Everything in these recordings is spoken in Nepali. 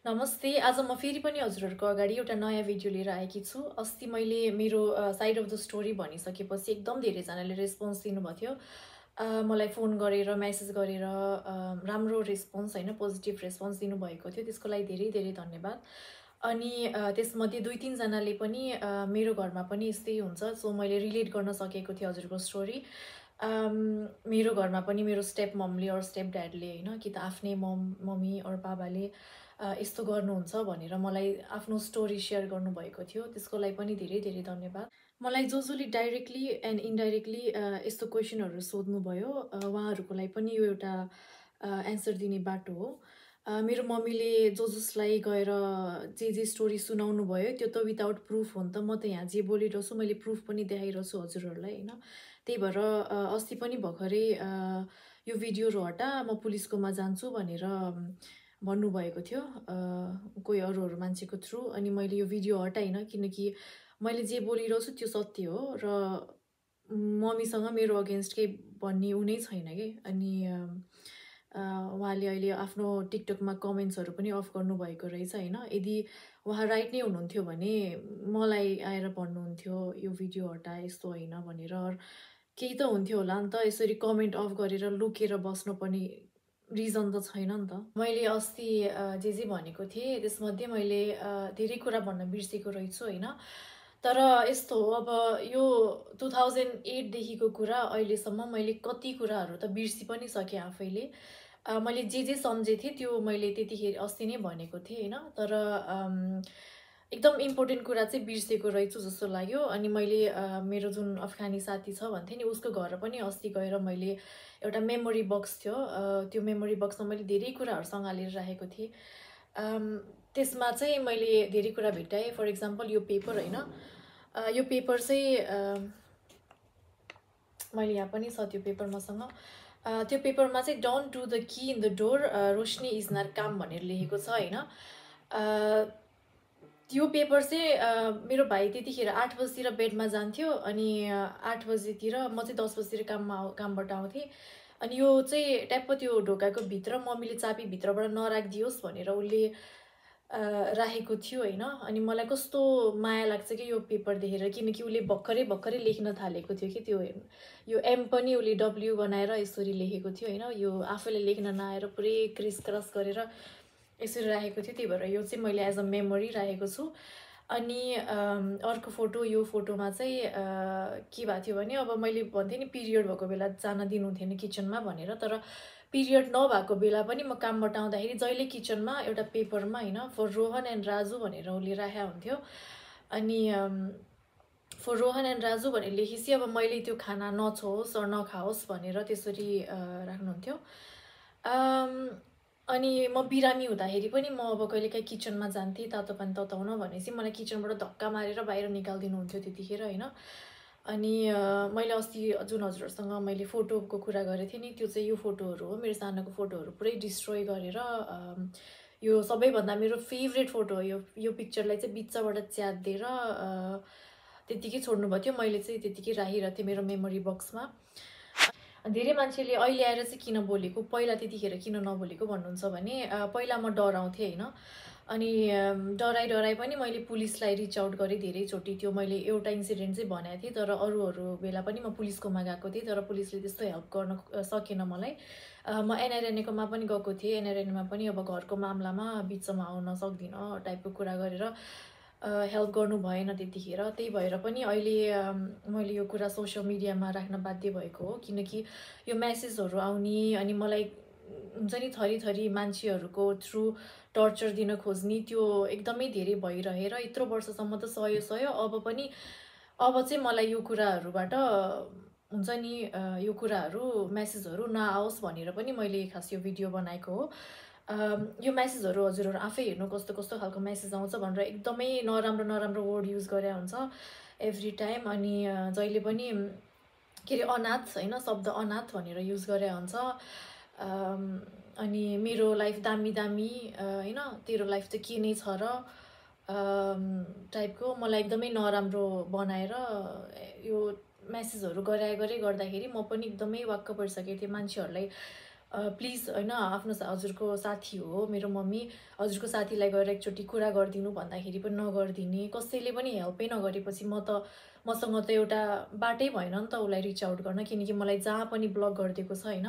नमस्ते। आज म फेरि पनि हजुरहरूको अगाडि एउटा नयाँ भिडियो लिएर आएकी छु। अस्ति मैले मेरो साइड अफ द स्टोरी भनिसकेपछि एकदम धेरैजनाले रेस्पोन्स दिनुभएको थियो। मलाई फ़ोन गरेर, मेसेज गरेर राम्रो रेस्पोन्स होइन, पोजिटिभ रेस्पोन्स दिनुभएको थियो। त्यसको लागि धेरै धेरै धन्यवाद। अनि त्यसमध्ये 2-3 जनाले पनि मेरो घरमा पनि यस्तै हुन्छ, सो मैले रिलेट गर्न सकेको थिएँ हजुरको स्टोरी। मेरो घरमा पनि मेरो स्टेप ममले और स्टेप ड्याडले होइन, कि त आफ्नै मम्मी और बाबाले यस्तो गर्नुहुन्छ भनेर मलाई आफ्नो स्टोरी सेयर गर्नुभएको थियो। त्यसको लागि पनि धेरै धेरै धन्यवाद। मलाई जसले डाइरेक्टली एन्ड इन्डाइरेक्टली यस्तो क्वेसनहरू सोध्नुभयो, उहाँहरूको लागि पनि यो एउटा एन्सर दिने बाटो हो। मेरो मम्मीले जसलाई गएर जे स्टोरी सुनाउनु भयो त्यो त विदाउट प्रुफ हो नि त। म त यहाँ जे बोलिरहेको छु मैले प्रुफ पनि देखाइरहेको छु हजुरहरूलाई होइन। त्यही भएर अस्ति पनि भर्खरै यो भिडियोहरू हटा म पुलिसकोमा जान्छु भनेर भन्नुभएको थियो कोही अरू मान्छेको थ्रु। अनि मैले यो भिडियो हटाइनँ किनकि मैले जे बोलिरहेको छु त्यो सत्य हो र मम्मीसँग मेरो अगेन्स्ट केही भन्ने उनै छैन कि। अनि उहाँले अहिले आफ्नो टिकटकमा कमेन्ट्सहरू पनि अफ गर्नुभएको रहेछ होइन। यदि उहाँ राइट नै हुनुहुन्थ्यो भने मलाई आएर भन्नुहुन्थ्यो यो भिडियो हटा, यस्तो होइन भनेर। केही त हुन्थ्यो होला नि त, यसरी कमेन्ट अफ गरेर लुकेर बस्नुपर्ने रिजन त छैन नि त। मैले अस्ति जे भनेको थिएँ त्यसमध्ये मैले धेरै कुरा भन्न बिर्सेको रहेछु होइन। तर यस्तो हो, अब यो 2008 देखिको कुरा अहिलेसम्म मैले कति कुराहरू त बिर्सी पनि सकेँ आफैले। मैले जे सम्झेको थिएँ त्यो मैले त्यतिखेर अस्ति नै भनेको थिएँ होइन। तर एकदम इम्पोर्टेन्ट कुरा चाहिँ बिर्सेको रहेछु जस्तो लाग्यो। अनि मैले मेरो जुन अफगानी साथी छ भन्थेँ नि, उसको घर पनि अस्ति गएर मैले एउटा मेमोरी बक्स थियो, त्यो मेमोरी बक्समा मैले धेरै कुराहरू सँगालेर राखेको थिएँ। त्यसमा चाहिँ मैले धेरै कुरा भेटाएँ। फर इक्जाम्पल यो पेपर होइन, यो पेपर चाहिँ मैले यहाँ पनि छ त्यो पेपर मसँग। त्यो पेपरमा चाहिँ don't do the key in the door, Roshni is not calm भनेर लेखेको छ होइन। त्यो पेपर चाहिँ मेरो भाइ त्यतिखेर 8 बजीतिर बेडमा जान्थ्यो अनि 8 बजीतिर म चाहिँ 10 बजीतिर कामबाट आउँथेँ। अनि यो चाहिँ ट्याप्प त्यो ढोकाको भित्र मम्मीले चाबी भित्रबाट नराखिदियोस् भनेर उसले राखेको थियो होइन। अनि मलाई कस्तो माया लाग्छ कि यो पेपर देखेर, किनकि उसले भर्खरै लेख्न थालेको थियो कि त्यो यो एम पनि उसले डब्ल्यु बनाएर यसरी लेखेको थियो होइन। यो आफैले लेख्न नआएर पुरै क्रिस क्रस गरेर यसरी राखेको थियो। त्यही भएर यो चाहिँ मैले एज अ मेमोरी राखेको छु। अनि अर्को फोटो, यो फोटोमा चाहिँ के भएको थियो भने, अब मैले भन्थेँ नि पिरियड भएको बेला जान दिनुहुन्थेन किचनमा भनेर, तर पिरियड नभएको बेला पनि म कामबाट आउँदाखेरि जहिले किचनमा एउटा पेपरमा होइन फर रोहन एन्ड राजु भनेर उसले राखेको हुन्थ्यो। अनि फर रोहन एन्ड राजु भनेर लेखेपछि अब मैले त्यो खाना नछोस् र नखाओस् भनेर त्यसरी राख्नुहुन्थ्यो। अनि म बिरामी हुँदाखेरि पनि म अब कहिलेकाहीँ किचनमा जान्थेँ तातो पानी तताउन भनेपछि मलाई किचनबाट धक्का मारेर बाहिर निकालिदिनुहुन्थ्यो त्यतिखेर होइन। अनि मैले अस्ति जुन हजुरहरूसँग मैले फोटोको कुरा गरेको थिएँ नि, त्यो चाहिँ यो फोटोहरू हो। मेरो सानोको फोटोहरू पुरै डिस्ट्रोय गरेर यो सबैभन्दा मेरो फेभरेट फोटो हो। यो पिक्चरलाई चाहिँ बिचबाट च्यातिदिएर त्यतिकै छोड्नुभएको थियो। मैले चाहिँ त्यतिकै राखिरहेको थिएँ मेरो मेमोरी बक्समा। धेरै मान्छेले अहिले आएर चाहिँ किन बोलेको, पहिला त्यतिखेर किन नबोलेको भन्नुहुन्छ भने पहिला म डराउँथेँ होइन। अनि डराइ पनि मैले पुलिसलाई रिच आउट गरेँ धेरैचोटि। त्यो मैले एउटा इन्सिडेन्ट चाहिँ भनेको थिएँ, तर अरू बेला पनि म पुलिसकोमा गएको थिएँ, तर पुलिसले त्यस्तो हेल्प गर्न सकेन मलाई। म एनआरएनएकोमा पनि गएको थिएँ। एनआरएनएमा पनि अब घरको मामलामा बिचमा आउन सक्दिनँ टाइपको कुरा गरेर हेल्प गर्नु भएन त्यतिखेर। त्यही भएर पनि अहिले मैले यो कुरा सोसियल मिडियामा राख्न बाध्य भएको हो, किनकि यो मेसेजहरू आउने अनि मलाई हुन्छ नि थरी मान्छेहरूको थ्रु टर्चर दिन खोज्ने त्यो एकदमै धेरै भइरहेर यत्रो वर्षसम्म त सह्यो। अब चाहिँ मलाई यो कुराहरूबाट हुन्छ नि यो कुराहरू मेसेजहरू नआओस् भनेर पनि मैले खास यो भिडियो बनाएको हो। यो मेसेजहरू हजुरहरू आफै हेर्नु कस्तो खालको मेसेज आउँछ भनेर। एकदमै नराम्रो वर्ड युज गरे हुन्छ एभ्री टाइम। अनि जहिले पनि के अरे अनाथ होइन, शब्द अनाथ भनेर युज गरे हुन्छ। अनि मेरो लाइफ दामी होइन, तेरो लाइफ चाहिँ के नै छ र टाइपको मलाई एकदमै नराम्रो बनाएर यो मेसेजहरू गर्दाखेरि म पनि एकदमै वाक्क परिसकेको थिएँ। मान्छेहरूलाई प्लिज होइन हजुरको साथी हो मेरो मम्मी, हजुरको साथीलाई गएर एकचोटि कुरा गरिदिनु भन्दाखेरि पनि नगरिदिने, कसैले पनि हेल्पै नगरेपछि मसँग त एउटा बाटै भएन नि त उसलाई रिच आउट गर्न, किनकि मलाई जहाँ पनि ब्लक गरिदिएको छ होइन।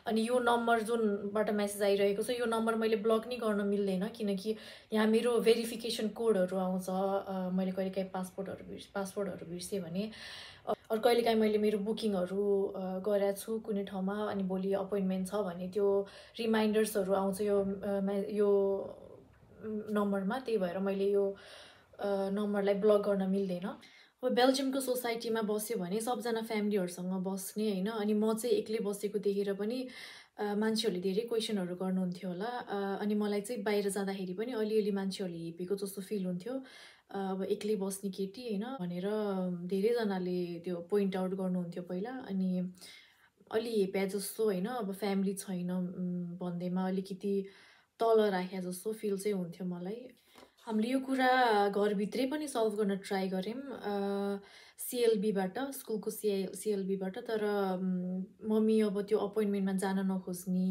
अनि यो नम्बर जुनबाट मेसेज आइरहेको छ यो नम्बर मैले ब्लक नि गर्न मिल्दैन, किनकि यहाँ मेरो भेरिफिकेसन कोडहरू आउँछ। मैले कहिलेकाहीँ पासपोर्टहरू बिर्सेँ भने, अरू कहिलेकाहीँ मैले मेरो बुकिङहरू गरेको छु कुनै ठाउँमा, अनि भोलि अपोइन्टमेन्ट छ भने त्यो रिमाइन्डर्सहरू आउँछ यो नम्बरमा, त्यही भएर मैले यो नम्बरलाई ब्लक गर्न मिल्दैन। अब बेल्जियमको सोसाइटीमा बस्यो भने सबजना फ्यामिलीहरूसँग बस्ने होइन, अनि म चाहिँ एक्लै बसेको देखेर पनि मान्छेहरूले धेरै क्वेसनहरू गर्नुहुन्थ्यो होला। अनि मलाई चाहिँ बाहिर जाँदाखेरि पनि अलिअलि मान्छेहरूले हेपेको जस्तो फिल हुन्थ्यो, अब एक्लै बस्ने केटी होइन भनेर धेरैजनाले त्यो पोइन्ट आउट गर्नुहुन्थ्यो पहिला। अनि अलि हेप्या जस्तो होइन, अब फ्यामिली छैन भन्दैमा अलिकति तल राख्या जस्तो फिल चाहिँ हुन्थ्यो मलाई। हामीले यो कुरा घरभित्रै पनि सल्भ गर्न ट्राई गऱ्यौँ सिएलबीबाट, स्कुलको सिएलबीबाट, तर मम्मी अब त्यो अपोइन्टमेन्टमा जान नखोज्ने,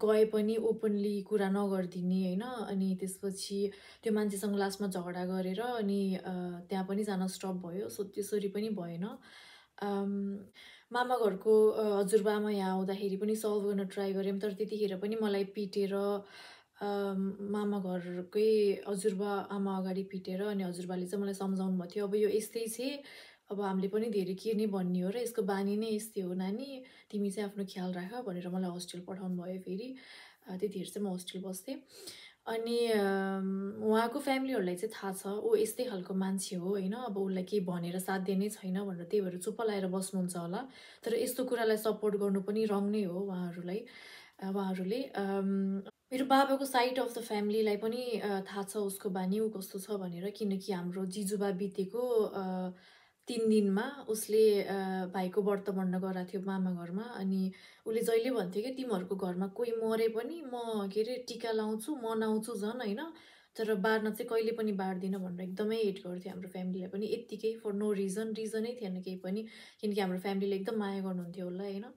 गए पनि ओपनली कुरा नगरिदिने होइन। अनि त्यसपछि त्यो मान्छेसँग लास्टमा झगडा गरेर अनि त्यहाँ पनि जान स्टप भयो। सो त्यसरी पनि भएन। मामा घरको हजुरबामा यहाँ आउँदाखेरि पनि सल्भ गर्न ट्राई गऱ्यौँ, तर त्यतिखेर पनि मलाई पिटेर मामा घरकै हजुरबा आमा अगाडि पिटेर अनि हजुरबाले चाहिँ मलाई सम्झाउनु भएको थियो, अब यो यस्तै छ, अब हामीले पनि धेरै के नै भन्ने हो र यसको बानी नै यस्तै हो नानी, तिमी चाहिँ आफ्नो ख्याल राख भनेर मलाई होस्टेल पठाउनु भयो। फेरि त्यतिखेर चाहिँ म होस्टेल बस्थेँ। अनि उहाँको फ्यामिलीहरूलाई चाहिँ थाहा छ ऊ यस्तै खालको मान्छे हो होइन, अब उसलाई केही भनेर साथ दिनै छैन भनेर, त्यही भएर चुप्प लाएर बस्नुहुन्छ होला। तर यस्तो कुरालाई सपोर्ट गर्नु पनि रङ नै हो उहाँहरूले। मेरो बाबाको साइड अफ द फ्यामिलीलाई पनि थाहा छ उसको बानी ऊ कस्तो छ भनेर, किनकि हाम्रो जिजुबा बितेको 3 दिनमा उसले भाइको व्रत बन्द गराएको थियो मामा घरमा। अनि उसले जहिले भन्थ्यो कि तिमीहरूको घरमा कोही मरे पनि म के अरे टिका लाउँछु, मनाउँछु झन् होइन, तर बार्न चाहिँ कहिले पनि बार्दिनँ भनेर एकदमै हेट गर्थ्यो हाम्रो फ्यामिलीलाई पनि, यत्तिकै फर नो रिजनै थिएन केही पनि, किनकि हाम्रो फ्यामिलीले एकदम माया गर्नुहुन्थ्यो उसलाई होइन।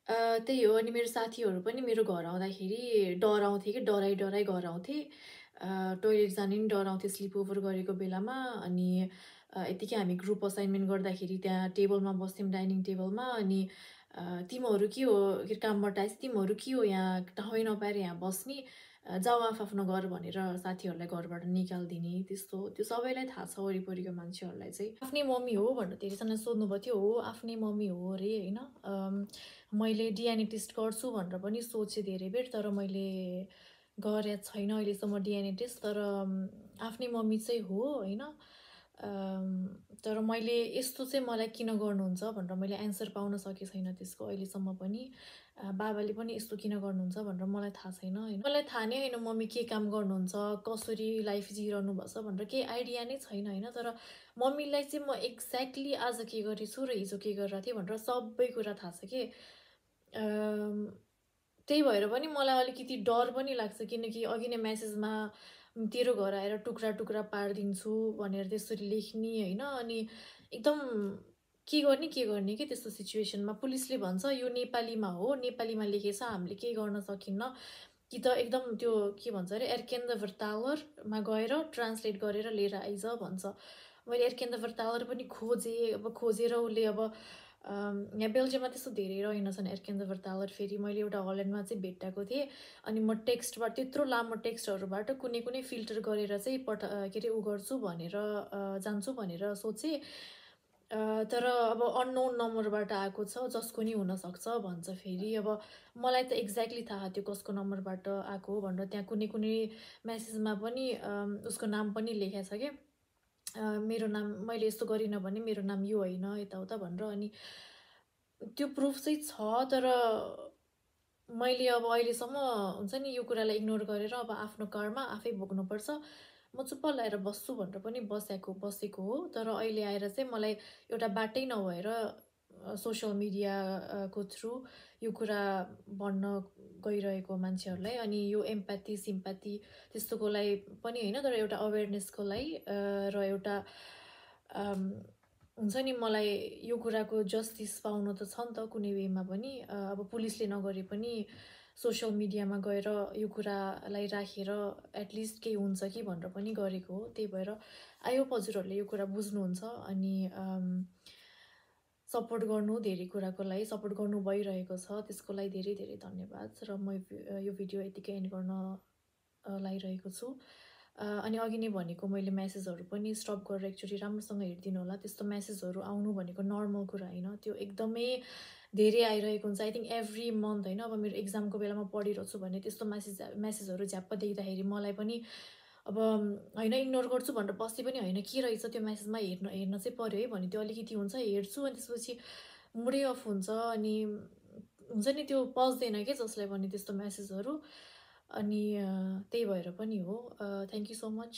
त्यही हो। अनि मेरो साथीहरू पनि मेरो घर आउँदाखेरि डराउँथे कि डराइ घर आउँथे, टोइलेट जाने नि डराउँथे स्लिप ओभर गरेको बेलामा। अनि यतिकै हामी ग्रुप असाइनमेन्ट गर्दाखेरि त्यहाँ टेबलमा बस्थ्यौँ, डाइनिङ टेबलमा। अनि तिमीहरू के हो, कामबाट आएछ तिमीहरू के हो यहाँ ठाउँ नपाएर यहाँ बस्ने, जाऊ आफ्नो घर भनेर साथीहरूलाई घरबाट निकालिदिने, त्यस्तो त्यो सबैलाई थाहा छ वरिपरिको मान्छेहरूलाई चाहिँ। आफ्नै मम्मी हो भनेर धेरैजना सोध्नुभएको थियो, हो आफ्नै मम्मी हो अरे होइन। मैले डिएनए टेस्ट गर्छु भनेर पनि सोचेँ धेरै बेर, तर मैले गरेको छैन अहिलेसम्म डिएनए टेस्ट, तर आफ्नै मम्मी चाहिँ हो होइन। तर मैले यस्तो चाहिँ मलाई किन गर्नुहुन्छ भनेर मैले एन्सर पाउन सकेको छैन त्यसको अहिलेसम्म पनि। बाबाले पनि यस्तो किन गर्नुहुन्छ भनेर मलाई थाहा छैन होइन। मलाई थाहा नै होइन मम्मी के काम गर्नुहुन्छ, कसरी लाइफ जिइरहनु भएको छ भनेर केही आइडिया नै छैन होइन। तर मम्मीलाई चाहिँ म एक्ज्याक्टली आज के गरेछु र हिजो के गरिरहेको थिएँ भनेर सबै कुरा थाहा छ कि। त्यही भएर पनि मलाई अलिकति डर पनि लाग्छ, किनकि अघि नै मेसेजमा तेरो घर आएर टुक्रा टुक्रा पारिदिन्छु भनेर त्यसरी लेख्ने होइन। अनि एकदम के गर्ने कि त्यस्तो सिचुएसनमा पुलिसले भन्छ यो नेपालीमा हो, नेपालीमा लेखेछ, हामीले केही गर्न सकिन्न, कि त एकदम त्यो के भन्छ अरे एर्केन्द भर्तालरमा गएर ट्रान्सलेट गरेर लिएर आइज भन्छ। मैले एर्केन्द भर्तालर पनि खोजेँ, अब खोजेर उसले अब यहाँ बेल्जियममा त्यस्तो धेरै रहेनछन् एर्केन्द भर्तालर। फेरि मैले एउटा हल्यान्डमा चाहिँ भेटाएको थिएँ, अनि म टेक्स्टबाट त्यत्रो लामो टेक्स्टहरूबाट कुनै फिल्टर गरेर चाहिँ के अरे ऊ गर्छु भनेर जान्छु भनेर सोचेँ। तर अब अननोन नम्बरबाट आएको छ, जसको नि हुनसक्छ भन्छ। फेरि अब मलाई त एक्ज्याक्टली थाहा थियो कसको नम्बरबाट आएको हो भनेर, त्यहाँ कुनै मेसेजमा पनि उसको नाम पनि लेखेको छ क्या, मेरो नाम मैले यस्तो गरिनँ भने मेरो नाम यो होइन यताउता भनेर। अनि त्यो प्रुफ चाहिँ छ, तर मैले अब अहिलेसम्म हुन्छ नि यो कुरालाई इग्नोर गरेर अब आफ्नो कारमा आफै भोग्नुपर्छ, म चुप्प लाएर बस्छु भनेर पनि बसेको हो। तर अहिले आएर चाहिँ मलाई एउटा बाटै नभएर सोसियल मिडियाको थ्रु यो कुरा भन्न गइरहेको मान्छेहरूलाई, अनि यो एम्प्याथी सिम्प्याथी त्यस्तोको लागि पनि होइन, तर एउटा अवेरनेसको लागि र एउटा हुन्छ नि मलाई यो कुराको जस्टिस पाउनु त छ नि त कुनै वेमा पनि अब पुलिसले नगरे पनि सोसियल मिडियामा गएर यो कुरालाई राखेर एटलिस्ट केही हुन्छ कि भनेर पनि गरेको हो। त्यही भएर आई होप हजुरहरूले यो कुरा बुझ्नुहुन्छ अनि सपोर्ट गर्नु धेरै कुराको लागि सपोर्ट गर्नु भइरहेको छ, त्यसको लागि धेरै धेरै धन्यवाद। र म यो भिडियो यतिकै एन्ड गर्न लागिरहेको छु। अनि अघि नै भनेको मैले मेसेजहरू पनि स्टप गरेर एकचोटि राम्रोसँग हेरिदिनु होला। त्यस्तो मेसेजहरू आउनु भनेको नर्मल कुरा होइन, त्यो एकदमै धेरै आइरहेको हुन्छ। आई थिङ्क एभ्री मन्थ होइन, अब मेरो एक्जामको बेलामा पढिरहेको छु भने त्यस्तो मेसेजहरू झ्याप्प देख्दाखेरि मलाई पनि अब होइन इग्नोर गर्छु भनेर बस्दै पनि होइन, के रहेछ त्यो मेसेजमा हेर्न चाहिँ पऱ्यो है भने त्यो अलिकति हुन्छ, हेर्छु अनि त्यसपछि मुडै अफ हुन्छ अनि हुन्छ नि त्यो पस्दैन क्या जसलाई भने त्यस्तो मेसेजहरू। अनि त्यही भएर पनि हो। Thank you so much.